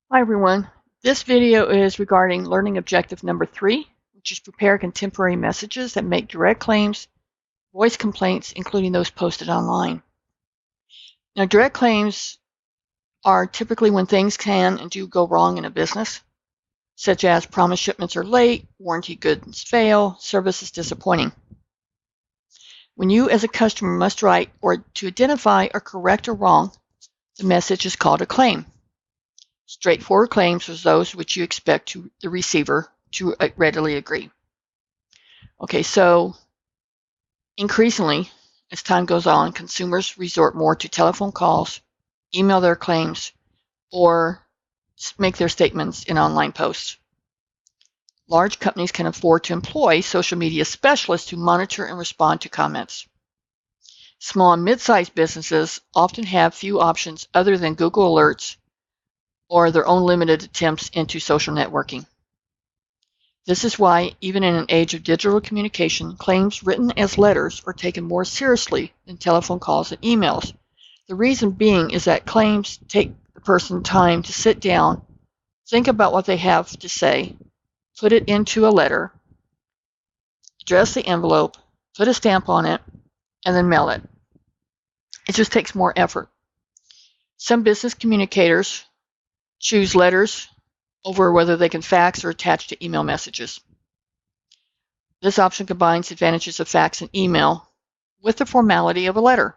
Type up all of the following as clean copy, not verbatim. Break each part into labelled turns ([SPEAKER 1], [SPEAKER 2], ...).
[SPEAKER 1] Hi everyone. This video is regarding learning objective number 3, which is prepare contemporary messages that make direct claims, voice complaints, including those posted online. Now, direct claims are typically when things can and do go wrong in a business, such as promised shipments are late, warranty goods fail, service is disappointing. When you as a customer must write or to identify a correct or wrong, the message is called a claim. Straightforward claims are those which you expect the receiver to readily agree. Okay, so increasingly, as time goes on, consumers resort more to telephone calls, email their claims, or make their statements in online posts. Large companies can afford to employ social media specialists to monitor and respond to comments. Small and mid-sized businesses often have few options other than Google Alerts or their own limited attempts into social networking. This is why, even in an age of digital communication, claims written as letters are taken more seriously than telephone calls and emails. The reason being is that claims take the person time to sit down, think about what they have to say, put it into a letter, address the envelope, put a stamp on it, and then mail it. It just takes more effort. Some business communicators choose letters over whether they can fax or attach to email messages. This option combines advantages of fax and email with the formality of a letter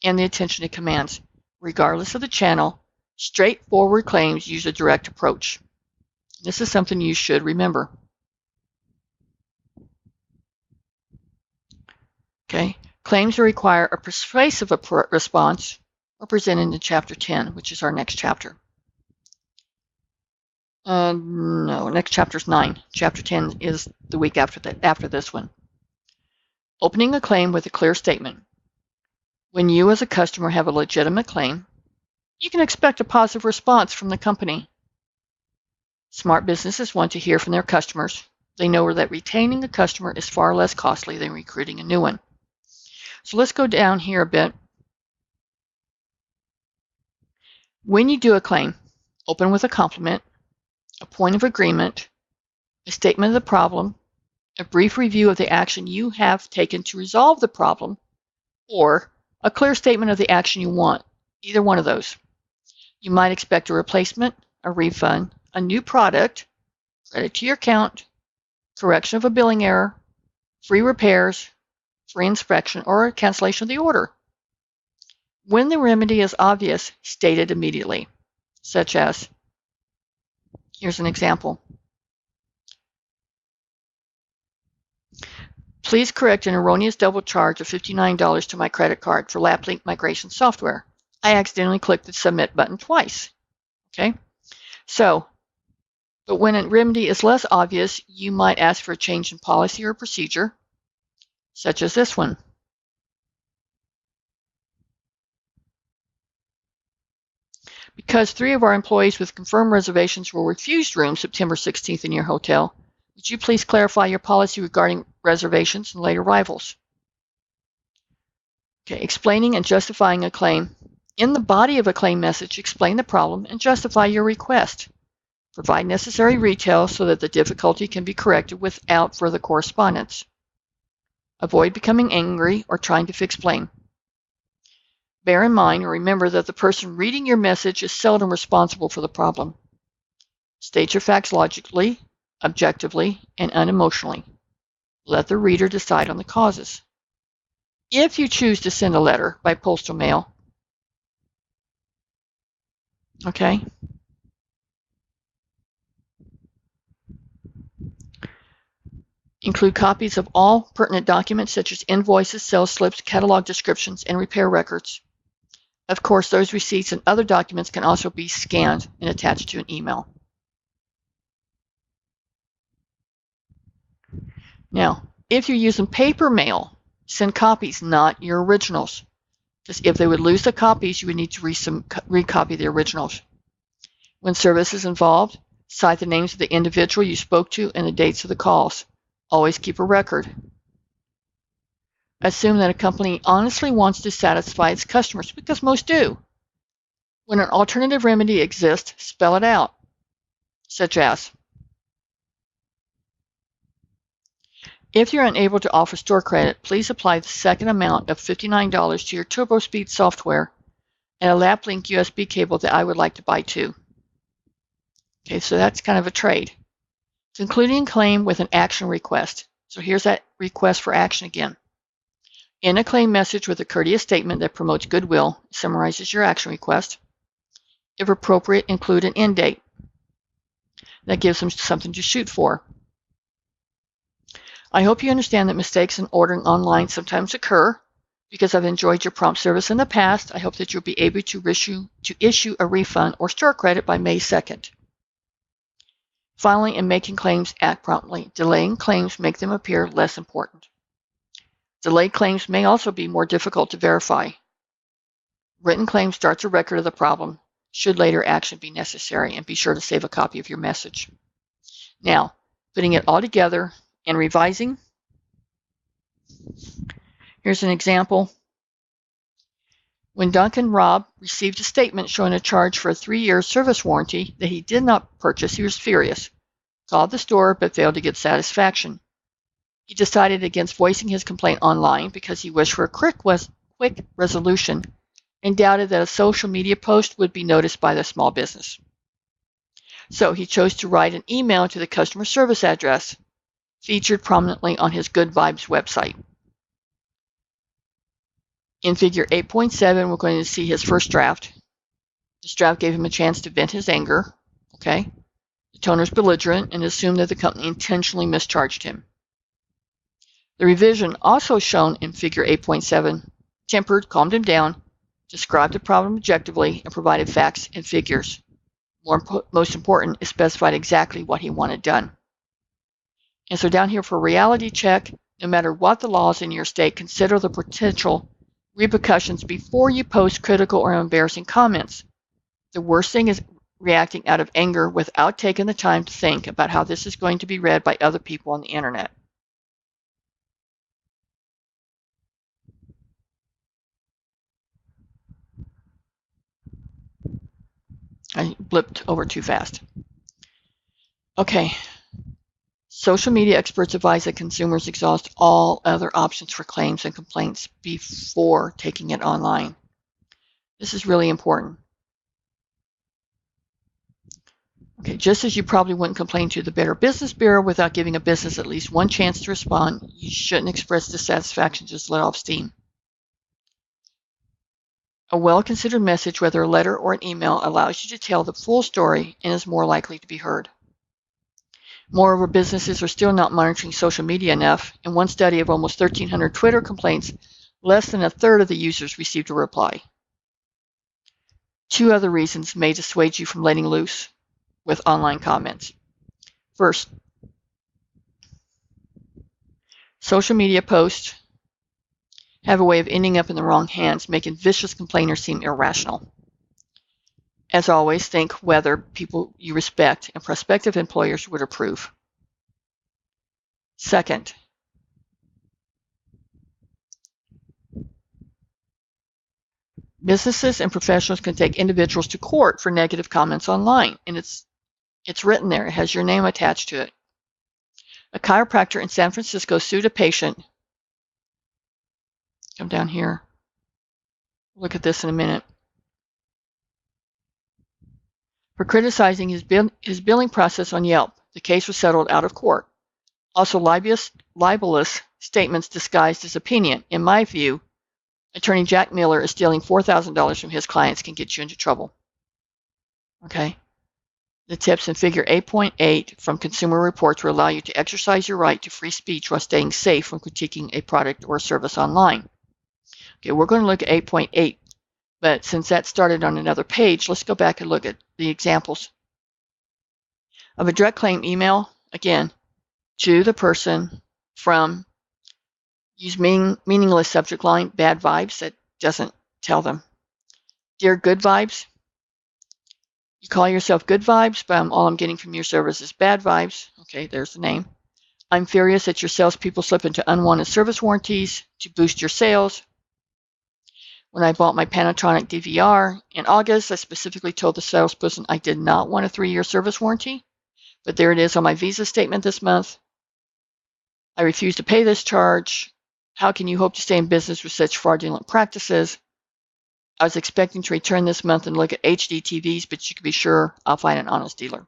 [SPEAKER 1] and the attention it commands. Regardless of the channel, straightforward claims use a direct approach. This is something you should remember. Okay, claims that require a persuasive response are presented in Chapter 10, which is our next chapter. No, next chapter is 9. Chapter 10 is the week after this one. Opening a claim with a clear statement. When you as a customer have a legitimate claim, you can expect a positive response from the company. Smart businesses want to hear from their customers. They know that retaining a customer is far less costly than recruiting a new one. So let's go down here a bit. When you do a claim, open with a compliment, a point of agreement, a statement of the problem, a brief review of the action you have taken to resolve the problem, or a clear statement of the action you want, either one of those. You might expect a replacement, a refund, a new product, credit to your account, correction of a billing error, free repairs, free inspection, or a cancellation of the order. When the remedy is obvious, state it immediately, such as, here's an example. Please correct an erroneous double charge of $59 to my credit card for LapLink migration software. I accidentally clicked the submit button twice. Okay, so, but when a remedy is less obvious, you might ask for a change in policy or procedure, such as this one. Because 3 of our employees with confirmed reservations were refused rooms September 16th in your hotel, would you please clarify your policy regarding reservations and late arrivals? Okay, explaining and justifying a claim. In the body of a claim message, explain the problem and justify your request. Provide necessary details so that the difficulty can be corrected without further correspondence. Avoid becoming angry or trying to fix blame. Bear in mind or remember that the person reading your message is seldom responsible for the problem. State your facts logically, objectively, and unemotionally. Let the reader decide on the causes. If you choose to send a letter by postal mail, okay, include copies of all pertinent documents such as invoices, sales slips, catalog descriptions, and repair records. Of course, those receipts and other documents can also be scanned and attached to an email. Now, if you're using paper mail, send copies, not your originals. Because if they would lose the copies, you would need to recopy the originals. When service is involved, cite the names of the individual you spoke to and the dates of the calls. Always keep a record. Assume that a company honestly wants to satisfy its customers, because most do. When an alternative remedy exists, spell it out. such as, if you're unable to offer store credit, please apply the second amount of $59 to your TurboSpeed software and a LapLink USB cable that I would like to buy too. Okay, so that's kind of a trade. Concluding a claim with an action request. So here's that request for action again. In a claim message with a courteous statement that promotes goodwill, summarizes your action request. If appropriate, include an end date. That gives them something to shoot for. I hope you understand that mistakes in ordering online sometimes occur. Because I've enjoyed your prompt service in the past, I hope that you'll be able to issue a refund or store credit by May 2nd. Finally, in making claims, act promptly. Delaying claims make them appear less important. Delayed claims may also be more difficult to verify. Written claim starts a record of the problem, should later action be necessary, and be sure to save a copy of your message. Now, putting it all together and revising. Here's an example. When Duncan Robb received a statement showing a charge for a 3-year service warranty that he did not purchase, he was furious, called the store, but failed to get satisfaction. He decided against voicing his complaint online because he wished for a quick resolution and doubted that a social media post would be noticed by the small business. So he chose to write an email to the customer service address featured prominently on his Good Vibes website. In figure 8.7, we're going to see his first draft. This draft gave him a chance to vent his anger. Okay. The toner's belligerent and assumed that the company intentionally mischarged him. The revision, also shown in figure 8.7, tempered, calmed him down, described the problem objectively, and provided facts and figures. Most important, it specified exactly what he wanted done. And so down here for reality check, no matter what the laws in your state, consider the potential repercussions before you post critical or embarrassing comments. The worst thing is reacting out of anger without taking the time to think about how this is going to be read by other people on the internet. I blipped over too fast. Okay. Social media experts advise that consumers exhaust all other options for claims and complaints before taking it online. This is really important. Okay, just as you probably wouldn't complain to the Better Business Bureau without giving a business at least one chance to respond, you shouldn't express dissatisfaction, just let off steam. A well-considered message, whether a letter or an email, allows you to tell the full story and is more likely to be heard. Moreover, businesses are still not monitoring social media enough. In one study of almost 1,300 Twitter complaints, less than a third of the users received a reply. 2 other reasons may dissuade you from letting loose with online comments. First, social media posts have a way of ending up in the wrong hands, making vicious complainers seem irrational. As always, think whether people you respect and prospective employers would approve. Second, businesses and professionals can take individuals to court for negative comments online, and it's written there. It has your name attached to it. A chiropractor in San Francisco sued a patient. Come down here. Look at this in a minute. For criticizing his billing process on Yelp. The case was settled out of court. Also, libelous statements disguised as opinion. In my view, attorney Jack Miller is stealing $4,000 from his clients can get you into trouble. Okay? The tips in figure 8.8 from Consumer Reports will allow you to exercise your right to free speech while staying safe when critiquing a product or service online. Okay, we're going to look at 8.8. But since that started on another page, let's go back and look at the examples of a direct claim email, again, to the person from, use meaningless subject line, bad vibes, that doesn't tell them. Dear Good Vibes, you call yourself Good Vibes, but all I'm getting from your service is bad vibes. Okay, there's the name. I'm furious that your salespeople slip into unwanted service warranties to boost your sales. When I bought my Panasonic DVR in August, I specifically told the salesperson I did not want a 3-year service warranty. But there it is on my Visa statement this month. I refuse to pay this charge. How can you hope to stay in business with such fraudulent practices? I was expecting to return this month and look at HD TVs, but you can be sure I'll find an honest dealer.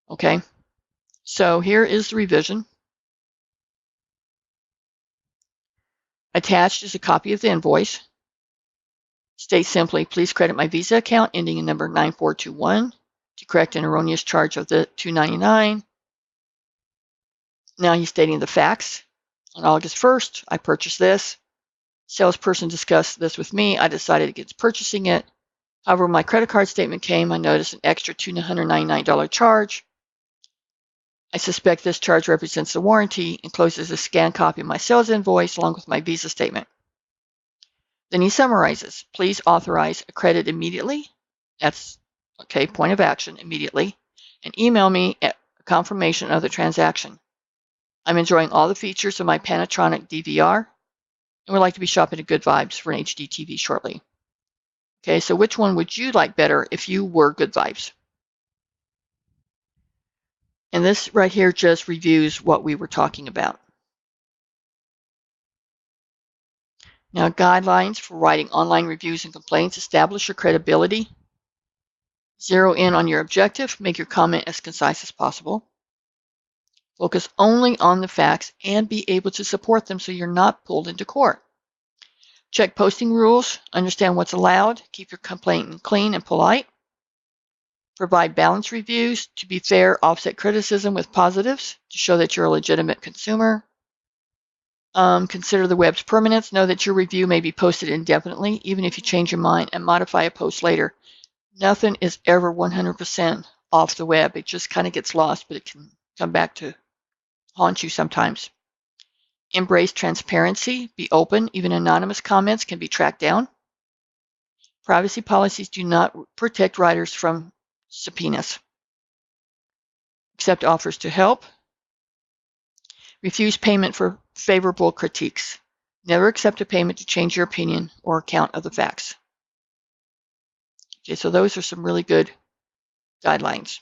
[SPEAKER 1] Okay, so here is the revision. Attached is a copy of the invoice. States simply, please credit my Visa account ending in number 9421 to correct an erroneous charge of the $299. Now he's stating the facts. On August 1st, I purchased this. Salesperson discussed this with me. I decided against purchasing it. However, when my credit card statement came, I noticed an extra $299 charge. I suspect this charge represents the warranty. Encloses a scanned copy of my sales invoice along with my Visa statement. Then he summarizes, please authorize a credit immediately. That's okay, point of action, immediately. And email me a confirmation of the transaction. I'm enjoying all the features of my Panatronic DVR and would like to be shopping at Good Vibes for an HD TV shortly. Okay, so which one would you like better if you were Good Vibes? And this right here just reviews what we were talking about. Now, guidelines for writing online reviews and complaints. Establish your credibility. Zero in on your objective. Make your comment as concise as possible. Focus only on the facts and be able to support them so you're not pulled into court. Check posting rules. Understand what's allowed. Keep your complaint clean and polite. Provide balanced reviews. To be fair, offset criticism with positives to show that you're a legitimate consumer. Consider the web's permanence. Know that your review may be posted indefinitely, even if you change your mind and modify a post later. Nothing is ever 100% off the web. It just kind of gets lost, but it can come back to haunt you sometimes. Embrace transparency. Be open. Even anonymous comments can be tracked down. Privacy policies do not protect writers from subpoenas. Accept offers to help. Refuse payment for favorable critiques. Never accept a payment to change your opinion or account of the facts. Okay, so those are some really good guidelines.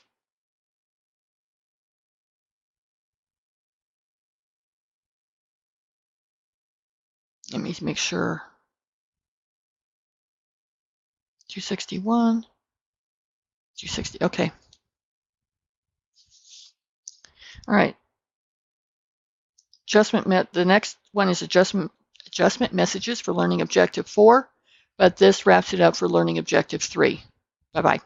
[SPEAKER 1] Let me make sure. 261, 260, okay. All right. The next one is adjustment messages for learning objective 4, but this wraps it up for learning objective 3. Bye-bye.